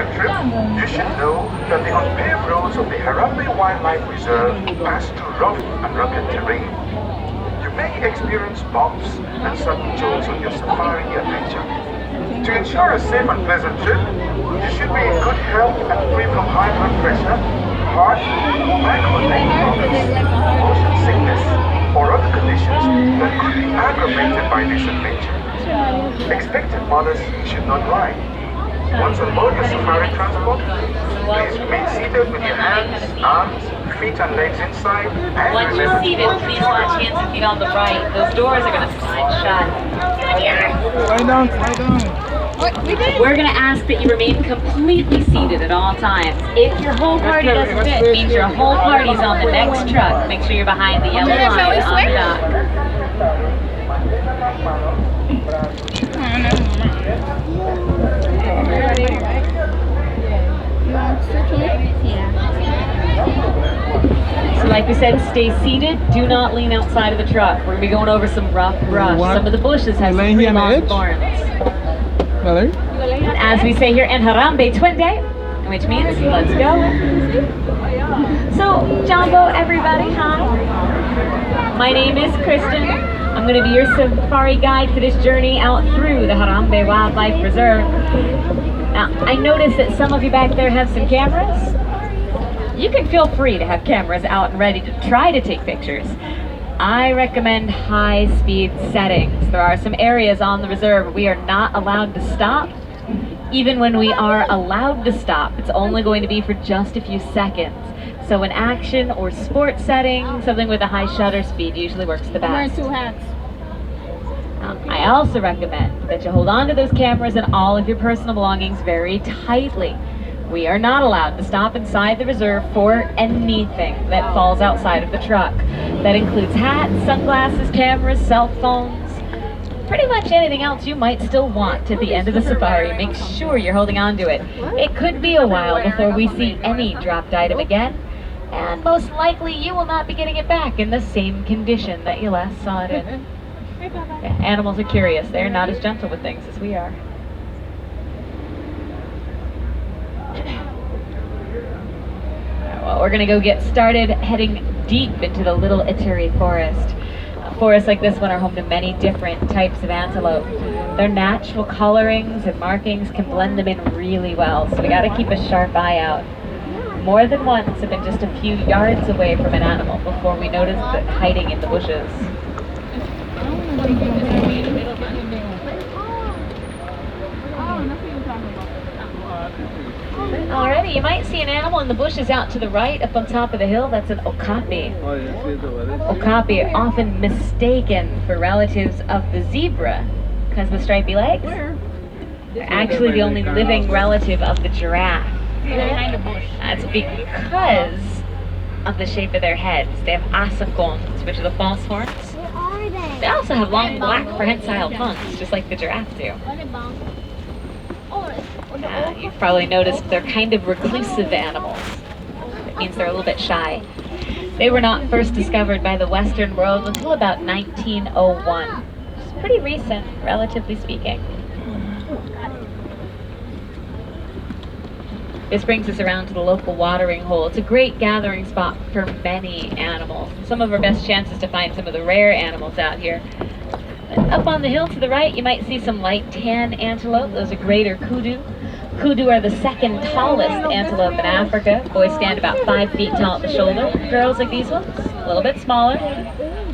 your trip, you should know that the unpaved roads of the Harambe Wildlife Reserve pass through rough and rugged terrain. You may experience bumps and sudden jolts on your safari adventure. To ensure a safe and pleasant trip, you should be in good health and free from high blood pressure, heart, back or neck problems, motion sickness, or other conditions that could be aggravated by this adventure. Expectant mothers should not ride. Once on board your safari transport, please remain seated with your hands, arms, feet and legs inside. And Once you're seated, please watch hands and feet on the right. Those doors are going to slide shut. Lie down, lie down. We're going to ask that you remain completely seated at all times. If your whole party doesn't fit, it means your whole party's on the next truck. Make sure you're behind the yellow line on the dock. So like we said, stay seated. Do not lean outside of the truck. We're going to be going over some rough brush. Some of the bushes have some pretty long thorns. As we say here in Harambe Twende, which means let's go. So, Jumbo, everybody, hi. My name is Kristen. I'm going to be your safari guide for this journey out through the Harambe Wildlife Reserve. Now, I noticed that some of you back there have some cameras. You can feel free to have cameras out and ready to try to take pictures. I recommend high-speed settings. There are some areas on the reserve where we are not allowed to stop. Even when we are allowed to stop, it's only going to be for just a few seconds. So an action or sport setting, something with a high shutter speed usually works the best. Wear 2 hats. I also recommend that you hold on to those cameras and all of your personal belongings very tightly. We are not allowed to stop inside the reserve for anything that falls outside of the truck. That includes hats, sunglasses, cameras, cell phones, pretty much anything else you might still want at the end of the safari. Make sure you're holding on to it. It could be a while before we see any dropped item again, and most likely you will not be getting it back in the same condition that you last saw it in. Yeah, animals are curious. They're not as gentle with things as we are. Well, we're going to go get started heading deep into the Little Ituri Forest. Forests like this one are home to many different types of antelope. Their natural colorings and markings can blend them in really well, so we got to keep a sharp eye out. More than once I've been just a few yards away from an animal before we noticed it hiding in the bushes. Alrighty, you might see an animal in the bushes out to the right, up on top of the hill. That's an okapi. Okapi are often mistaken for relatives of the zebra because of the stripy legs. They're actually the only living relative of the giraffe. That's because of the shape of their heads. They have asagons, which are the false horns. They also have long black prehensile tongues, just like the giraffe do. You've probably noticed they're kind of reclusive animals. It means they're a little bit shy. They were not first discovered by the Western world until about 1901. It's pretty recent, relatively speaking. This brings us around to the local watering hole. It's a great gathering spot for many animals. Some of our best chances to find some of the rare animals out here. Up on the hill to the right, you might see some light tan antelope. Those are greater kudu. Kudu are the second tallest antelope in Africa. Boys stand about 5 feet tall at the shoulder. Girls, like these ones, a little bit smaller.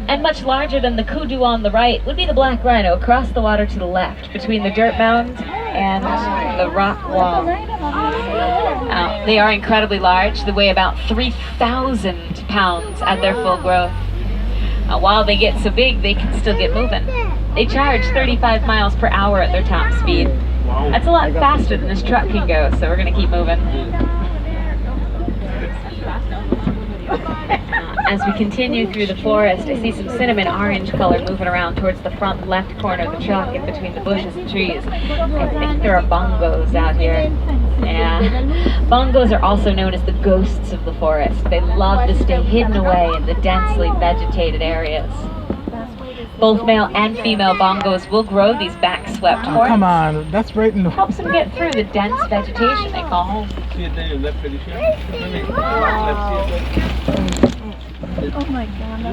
And much larger than the kudu on the right would be the black rhino across the water to the left, between the dirt mound and the rock wall. They are incredibly large. They weigh about 3,000 pounds at their full growth. While they get so big, they can still get moving. They charge 35 miles per hour at their top speed. That's a lot faster than this truck can go, so we're going to keep moving. As we continue through the forest, I see some cinnamon orange color moving around towards the front left corner of the truck in between the bushes and trees. I think there are bongos out here. Yeah. Bongos are also known as the ghosts of the forest. They love to stay hidden away in the densely vegetated areas. Both male and female bongos will grow these back-swept Oh, horns. come on. That's right in the... Helps them get through the dense vegetation they call home. See it there, your left Felicia. Maybe left,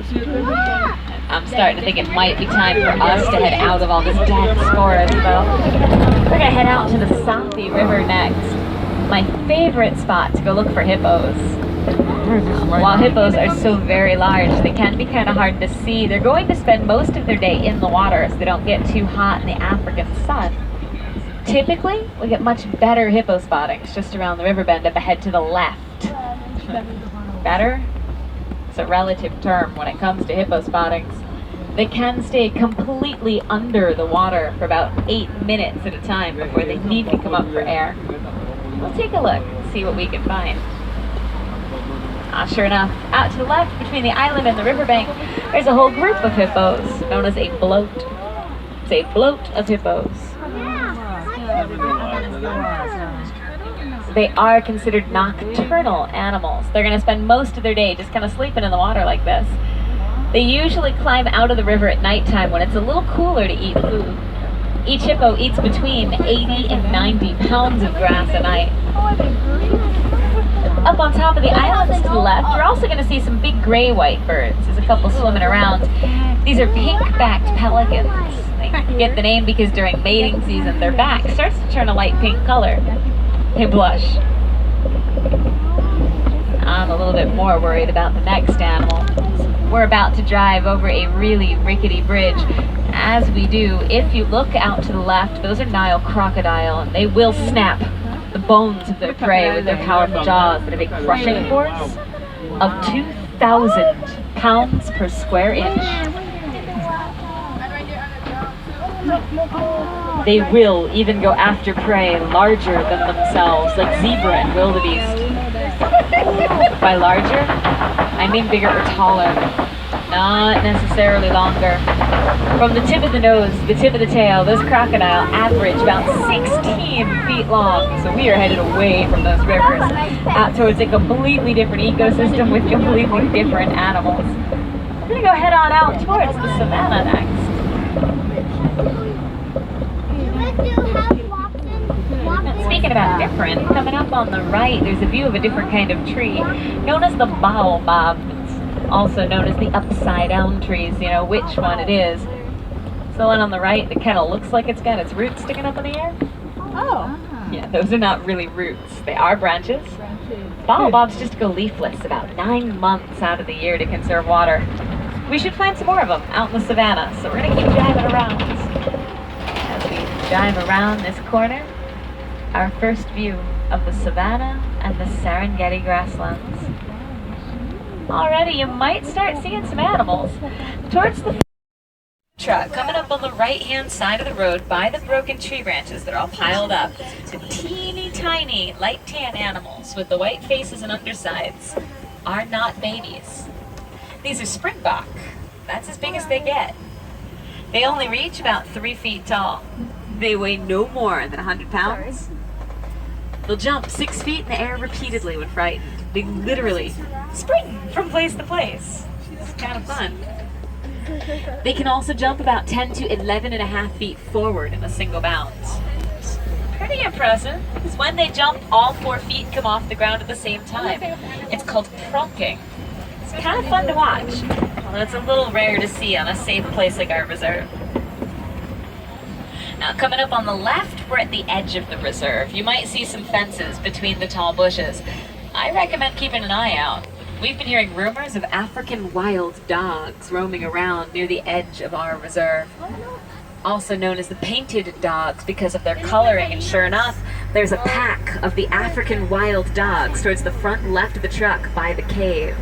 see it there? I'm starting to think it might be time for us to head out of all this dense forest, though. We're gonna head out to the Santi River next. My favorite spot to go look for hippos. While hippos are so very large, they can be kind of hard to see. They're going to spend most of their day in the water so they don't get too hot in the African sun. Typically, we get much better hippo spottings just around the river bend if I head to the left. Better? It's a relative term when it comes to hippo spottings. They can stay completely under the water for about 8 minutes at a time before they need to come up for air. We'll take a look and see what we can find. Sure enough, out to the left between the island and the riverbank, there's a whole group of hippos known as a bloat. It's a bloat of hippos. They are considered nocturnal animals. They're going to spend most of their day just kind of sleeping in the water like this. They usually climb out of the river at nighttime when it's a little cooler to eat food. Each hippo eats between 80 and 90 pounds of grass a night. Up on top of the islands to the left, you're also going to see some big gray-white birds. There's a couple swimming around. These are pink-backed pelicans. They get the name because during mating season, their back starts to turn a light pink color. They blush. I'm a little bit more worried about the next animal. We're about to drive over a really rickety bridge. As we do, if you look out to the left, those are Nile crocodile, and they will snap the bones of their prey with their powerful jaws that have a crushing force of 2,000 pounds per square inch. They will even go after prey larger than themselves, like zebra and wildebeest. By larger, I mean bigger or taller, not necessarily longer. From the tip of the nose to the tip of the tail, those crocodile average about 16 feet long. So we are headed away from those rivers, out towards a completely different ecosystem with completely different animals. We're gonna go head on out towards the savannah next. Speaking about different, coming up on the right, there's a view of a different kind of tree, known as the baobab. It's also known as the upside-down trees. You know which one it is. It's the one on the right that kind of looks like it's got its roots sticking up in the air. Oh. Yeah, those are not really roots. They are branches. Baobabs just go leafless about 9 months out of the year to conserve water. We should find some more of them out in the savannah, so we're going to keep driving around. As we drive around this corner, our first view of the savannah and the Serengeti grasslands. Already you might start seeing some animals. Towards the truck coming up on the right-hand side of the road by the broken tree branches that are all piled up. The teeny tiny light tan animals with the white faces and undersides are not babies. These are springbok. That's as big as they get. They only reach about 3 feet tall. They weigh no more than 100 pounds. They'll jump 6 feet in the air repeatedly when frightened. They literally spring from place to place. It's kind of fun. They can also jump about 10 to 11.5 feet forward in a single bound. Pretty impressive, because when they jump, all 4 feet come off the ground at the same time. It's called pronking. It's kind of fun to watch, although it's a little rare to see on a safe place like our reserve. Now, coming up on the left, we're at the edge of the reserve. You might see some fences between the tall bushes. I recommend keeping an eye out. We've been hearing rumors of African wild dogs roaming around near the edge of our reserve. Also known as the painted dogs because of their coloring, and sure enough, there's a pack of the African wild dogs towards the front left of the truck by the cave.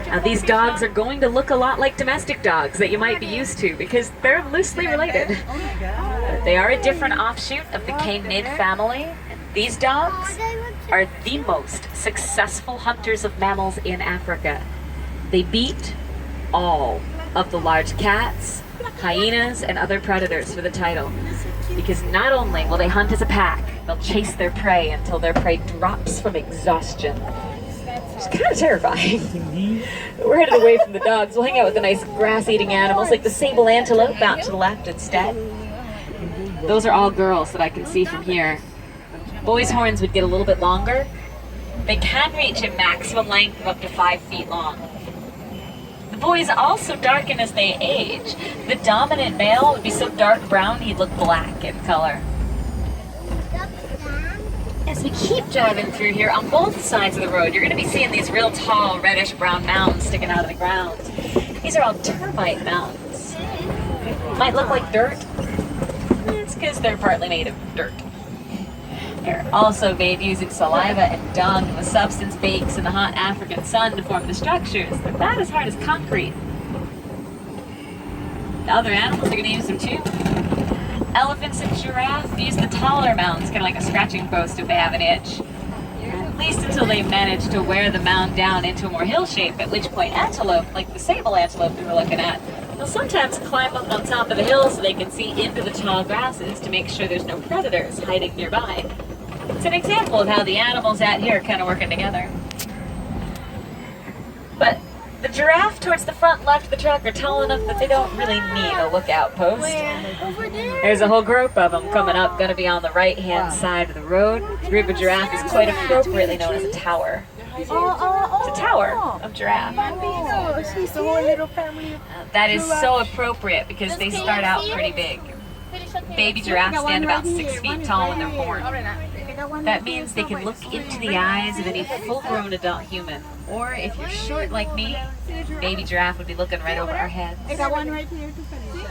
Now, these dogs are going to look a lot like domestic dogs that you might be used to because they're loosely related. They are a different offshoot of the canid family. And these dogs are the most successful hunters of mammals in Africa. They beat all of the large cats, hyenas, and other predators for the title. Because not only will they hunt as a pack, they'll chase their prey until their prey drops from exhaustion. It's kind of terrifying. We're headed away from the dogs. We'll hang out with the nice grass-eating animals like the sable antelope out to the left instead. Those are all girls that I can see from here. Boys' horns would get a little bit longer. They can reach a maximum length of up to 5 feet long. The boys also darken as they age. The dominant male would be so dark brown he'd look black in color. As we keep driving through here, on both sides of the road, you're going to be seeing these real tall reddish-brown mounds sticking out of the ground. These are all termite mounds. Might look like dirt. It's because they're partly made of dirt. They're also made using saliva and dung. The substance bakes in the hot African sun to form the structures. They're about as hard as concrete. The other animals are going to use them too. Elephants and giraffes use the taller mounds, kind of like a scratching post if they have an itch. At least until they manage to wear the mound down into a more hill shape, at which point antelope, like the sable antelope we were looking at, will sometimes climb up on top of the hill so they can see into the tall grasses to make sure there's no predators hiding nearby. It's an example of how the animals out here are kind of working together. But the giraffe towards the front left of the truck are tall enough that they don't really need a lookout post. There's a whole group of them coming up, going to be on the right-hand side of the road. The group of giraffe is quite appropriately known as a tower. It's a tower of giraffe. That is so appropriate because they start out pretty big. Baby giraffes stand about 6 feet tall when they're born. That means they can look into the eyes of any full-grown adult human. Or if you're short like me, baby giraffe would be looking right over our heads. I got one right here to finish.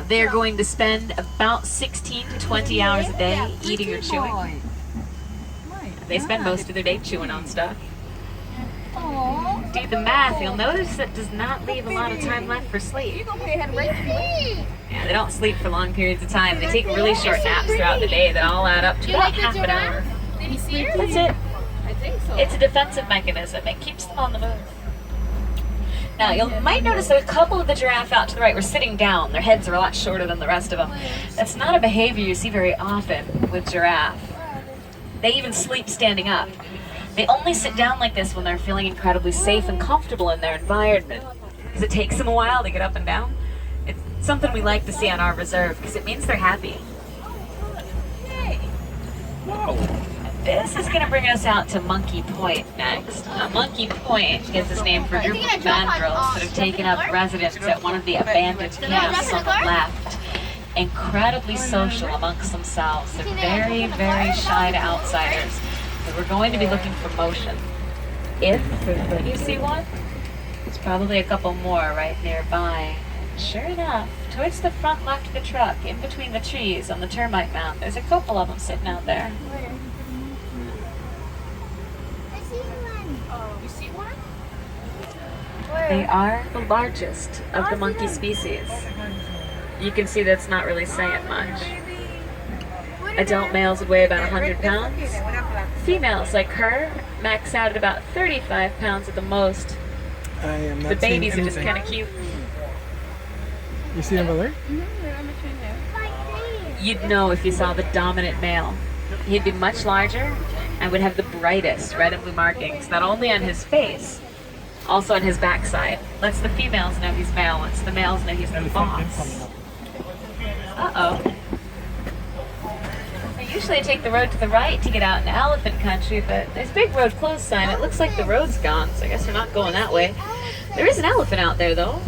They're going to spend about 16 to 20 hours a day eating or chewing. They spend most of their day chewing on stuff. Do the math, you'll notice it does not leave a lot of time left for sleep. Yeah, they don't sleep for long periods of time. They take really short naps throughout the day that all add up to about half an hour. That's it. It's a defensive mechanism. It keeps them on the move. Now, you might notice that a couple of the giraffe out to the right were sitting down. Their heads are a lot shorter than the rest of them. That's not a behavior you see very often with giraffe. They even sleep standing up. They only sit down like this when they're feeling incredibly safe and comfortable in their environment. Because it takes them a while to get up and down. It's something we like to see on our reserve because it means they're happy. This is going to bring us out to Monkey Point next. Now, Monkey Point gets its name for a group of mandrills that have taken up residence at one of the abandoned camps on the left. Incredibly social amongst themselves. They're very, very shy to outsiders. But we're going to be looking for motion. If you see one, there's probably a couple more right nearby. Sure enough, towards the front left of the truck, in between the trees on the termite mound, there's a couple of them sitting out there. They are the largest of the monkey species. You can see that's not really saying much. Adult males would weigh about 100 pounds. Females, like her, max out at about 35 pounds at the most. The babies are just kind of cute. You see them over there? You'd know if you saw the dominant male. He'd be much larger and would have the brightest red and blue markings, not only on his face, also on his backside. Lets the females know he's male, lets the males know he's the boss. Uh-oh. Usually I take the road to the right to get out into elephant country, but there's a big road closed sign. It looks like the road's gone, so I guess we're not going that way. There is an elephant out there, though.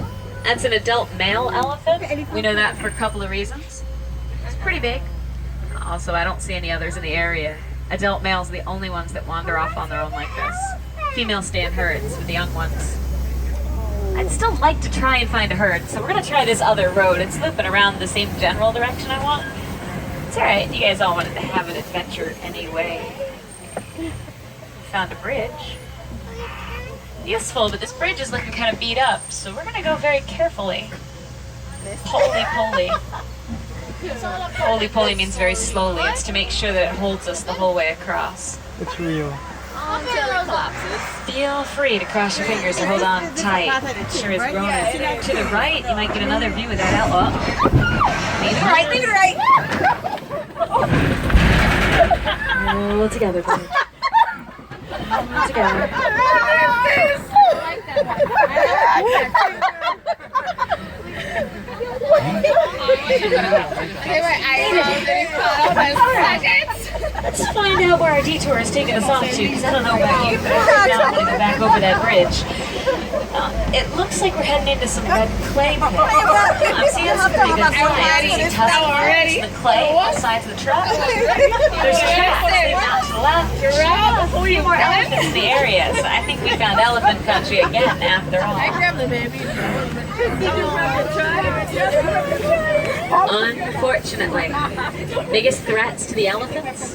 That's an adult male elephant. We know that for a couple of reasons. It's pretty big. Also, I don't see any others in the area. Adult males are the only ones that wander off on their own like this. Females stay in herds with the young ones. I'd still like to try and find a herd, so we're going to try this other road. It's looping around the same general direction I want. It's alright, you guys all wanted to have an adventure anyway. Found a bridge. Useful, but this bridge is looking kind of beat up, so we're gonna go very carefully. Holy-poly. Holy-poly means very slowly. It's to make sure that it holds us the whole way across. It's real. Feel free to cross your fingers and hold on tight. It sure is growing. To the right, you might get another view of that outlook. Leave it right. All together, please. all together. Let's find out where our detour is taking us off to, because I don't know about you, but I'm not going to go back over that bridge. It looks like we're heading into some red clay pits. I'm seeing some pretty good signs. See tussle marks in the clay on the sides of the truck. There's tracks leading out to the left. A few more elephants in the area, so I think we found elephant country again after all. Unfortunately, biggest threats to the elephants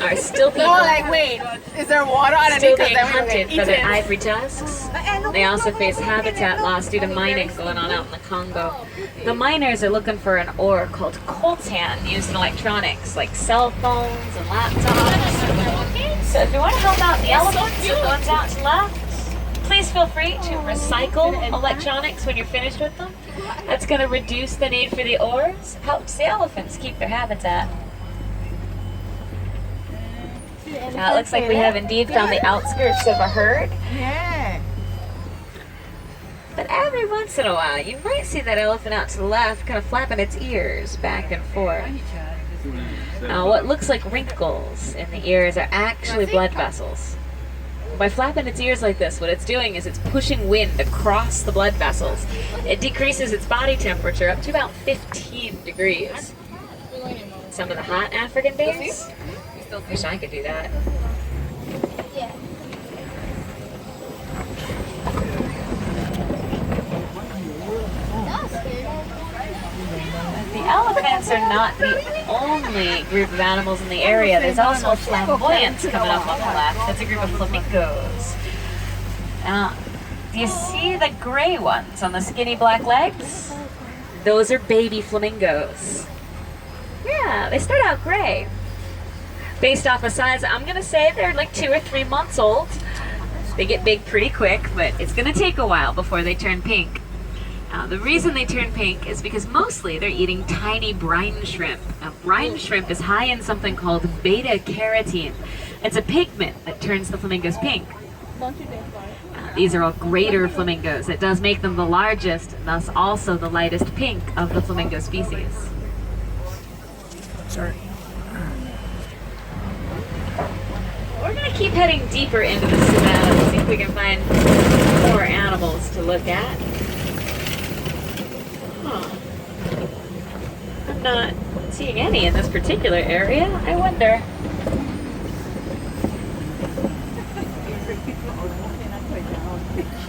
are still people. Wait, is there water Still being hunted for their ivory tusks. They also face habitat loss due to mining going on out in the Congo. The miners are looking for an ore called coltan used in electronics like cell phones and laptops. So if you want to help out the elephants, the ones out to left, please feel free to recycle electronics when you're finished with them. That's going to reduce the need for the ores, helps the elephants keep their habitat. Now it looks like we have indeed found the outskirts of a herd. Yeah. But every once in a while, you might see that elephant out to the left kind of flapping its ears back and forth. Now what looks like wrinkles in the ears are actually blood vessels. By flapping its ears like this, what it's doing is it's pushing wind across the blood vessels. It decreases its body temperature up to about 15 degrees. Some of the hot African days, wish I could do that. The elephants are not the only group of animals in the area. There's also flamboyants coming up on the left. That's a group of flamingos. Now, do you see the gray ones on the skinny black legs? Those are baby flamingos. Yeah, they start out gray. Based off of size, I'm gonna say they're like 2 or 3 months old. They get big pretty quick, but it's gonna take a while before they turn pink. The reason they turn pink is because mostly they're eating tiny brine shrimp. Now, brine shrimp is high in something called beta-carotene. It's a pigment that turns the flamingos pink. These are all greater flamingos. It does make them the largest, and thus also the lightest pink of the flamingo species. Sorry. We're going to keep heading deeper into the savannah to see if we can find more animals to look at. Huh. I'm not seeing any in this particular area. I wonder.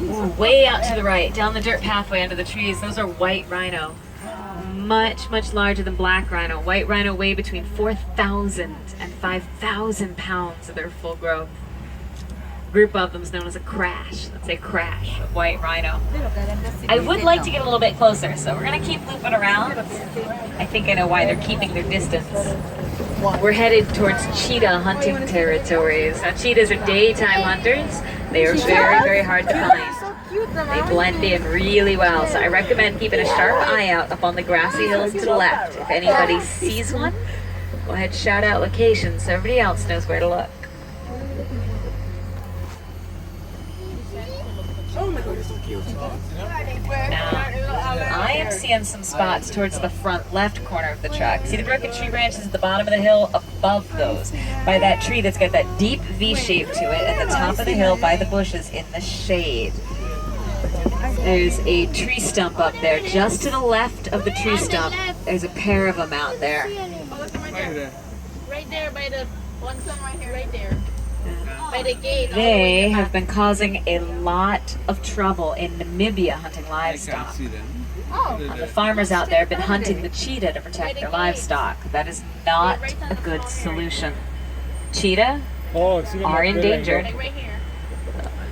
Ooh, way out to the right, down the dirt pathway under the trees, those are white rhino. Much, much larger than black rhino. White rhino weigh between 4,000 and 5,000 pounds at their full growth. A group of them is known as a crash. That's a crash of white rhino. I would like to get a little bit closer, so we're going to keep looping around. I think I know why they're keeping their distance. We're headed towards cheetah hunting territories. Now, cheetahs are daytime hunters. They are very, very hard to find. They blend in really well, so I recommend keeping a sharp eye out up on the grassy hills to the left. If anybody sees one, go ahead and shout out locations so everybody else knows where to look. Now, I am seeing some spots towards the front left corner of the truck. See the broken tree branches at the bottom of the hill? Above those, by that tree that's got that deep V shape to it at the top of the hill by the bushes in the shade. There's a tree stump up there. Just to the left of the tree stump, there's a pair of them out there. Right there by the one right here, right there. By the gate. They have been causing a lot of trouble in Namibia hunting livestock. The farmers out there have been hunting the cheetah to protect their livestock. That is not a good solution. Cheetah are endangered. Right here.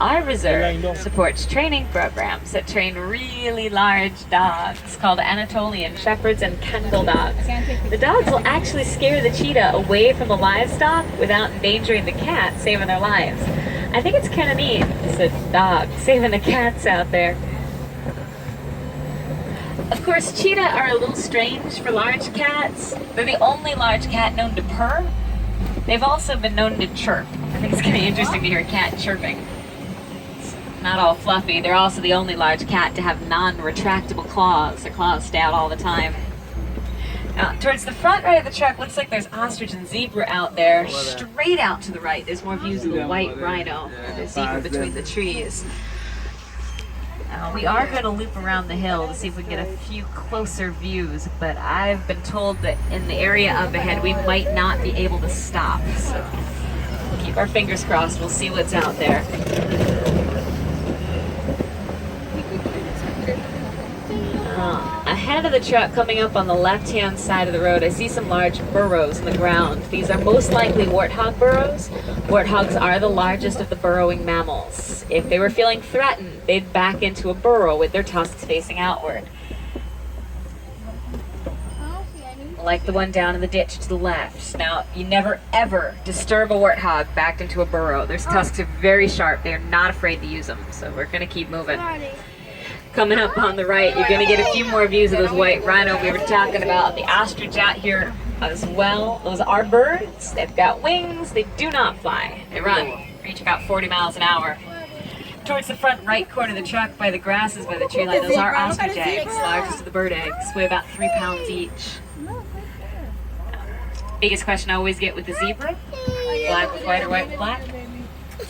Our reserve supports training programs that train really large dogs called Anatolian Shepherds and Kangol dogs. The dogs will actually scare the cheetah away from the livestock without endangering the cats, saving their lives. I think it's kind of neat. It's a dog saving the cats out there. Of course, cheetah are a little strange for large cats. They're the only large cat known to purr. They've also been known to chirp. I think it's kind of interesting to hear a cat chirping. It's not all fluffy. They're also the only large cat to have non-retractable claws. Their claws stay out all the time. Now, towards the front right of the truck, looks like there's ostrich and zebra out there. Straight out to the right, there's more views of the white rhino, the zebra between the trees. We are going to loop around the hill to see if we can get a few closer views, but I've been told that in the area up ahead we might not be able to stop. So keep our fingers crossed, we'll see what's out there. Ahead of the truck, coming up on the left-hand side of the road, I see some large burrows in the ground. These are most likely warthog burrows. Warthogs are the largest of the burrowing mammals. If they were feeling threatened, they'd back into a burrow with their tusks facing outward. Like the one down in the ditch to the left. Now, you never ever disturb a warthog backed into a burrow. Their tusks are very sharp. They are not afraid to use them, so we're going to keep moving. Coming up on the right, you're going to get a few more views of those white rhino we were talking about. The ostrich out here as well. Those are birds. They've got wings. They do not fly. They run. Reach about 40 miles an hour. Towards the front right corner of the truck by the grasses by the tree line, those are ostrich eggs, largest of the bird eggs. Weigh about 3 pounds each. Biggest question I always get with the zebra. Black with white or white with black?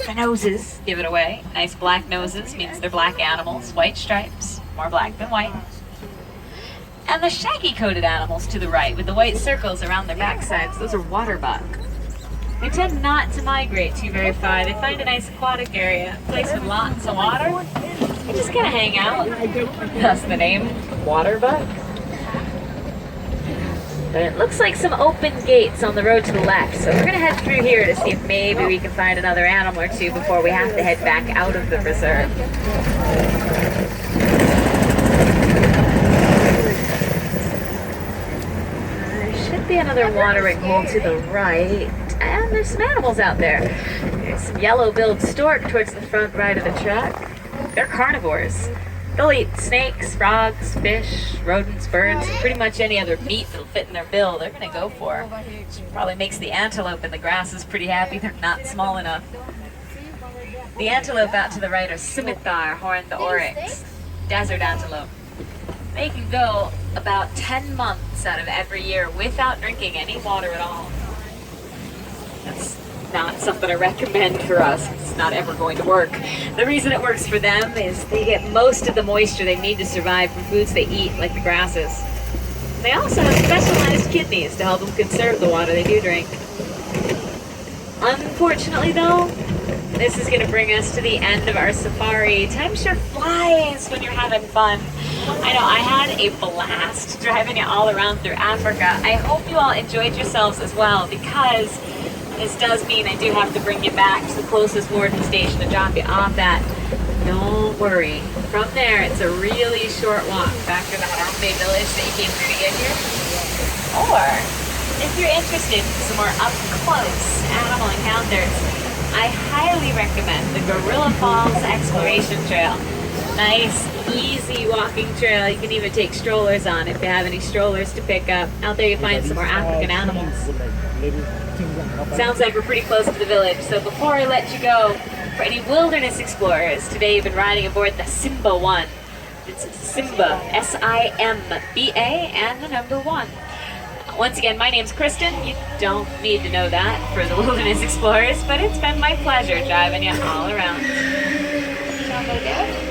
The noses give it away. Nice black noses means they're black animals. White stripes, more black than white. And the shaggy coated animals to the right with the white circles around their backsides, those are waterbuck. They tend not to migrate too very far. They find a nice aquatic area, a place with lots of water. They just kind of hang out. Thus the name, waterbuck. But it looks like some open gates on the road to the left, so we're going to head through here to see if maybe we can find another animal or two before we have to head back out of the reserve. There should be another watering hole to the right, and there's some animals out there. There's some yellow-billed stork towards the front right of the truck. They're carnivores. They'll eat snakes, frogs, fish, rodents, birds, and pretty much any other meat that'll fit in their bill, they're going to go for. Which probably makes the antelope in the grasses pretty happy. They're not small enough. The antelope out to the right are scimitar, horned oryx, desert antelope. They can go about 10 months out of every year without drinking any water at all. That's not something I recommend for us. It's not ever going to work. The reason it works for them is they get most of the moisture they need to survive from foods they eat, like the grasses. They also have specialized kidneys to help them conserve the water they do drink. Unfortunately, though, this is going to bring us to the end of our safari. Time sure flies when you're having fun. I know I had a blast driving it all around through Africa. I hope you all enjoyed yourselves as well, because this does mean I do have to bring you back to the closest warden station to drop you off at. Don't worry. From there, it's a really short walk back to the Harambe village that you came through to get here. Or, if you're interested in some more up-close animal encounters, I highly recommend the Gorilla Falls Exploration Trail. Nice, easy walking trail. You can even take strollers on if you have any strollers to pick up. Out there you find some more African animals. Sounds like we're pretty close to the village, so before I let you go, for any wilderness explorers, today you've been riding aboard the Simba 1. It's Simba, S-I-M-B-A, and the number 1. Once again, my name's Kristen. You don't need to know that for the wilderness explorers, but it's been my pleasure driving you all around. Shall I go there?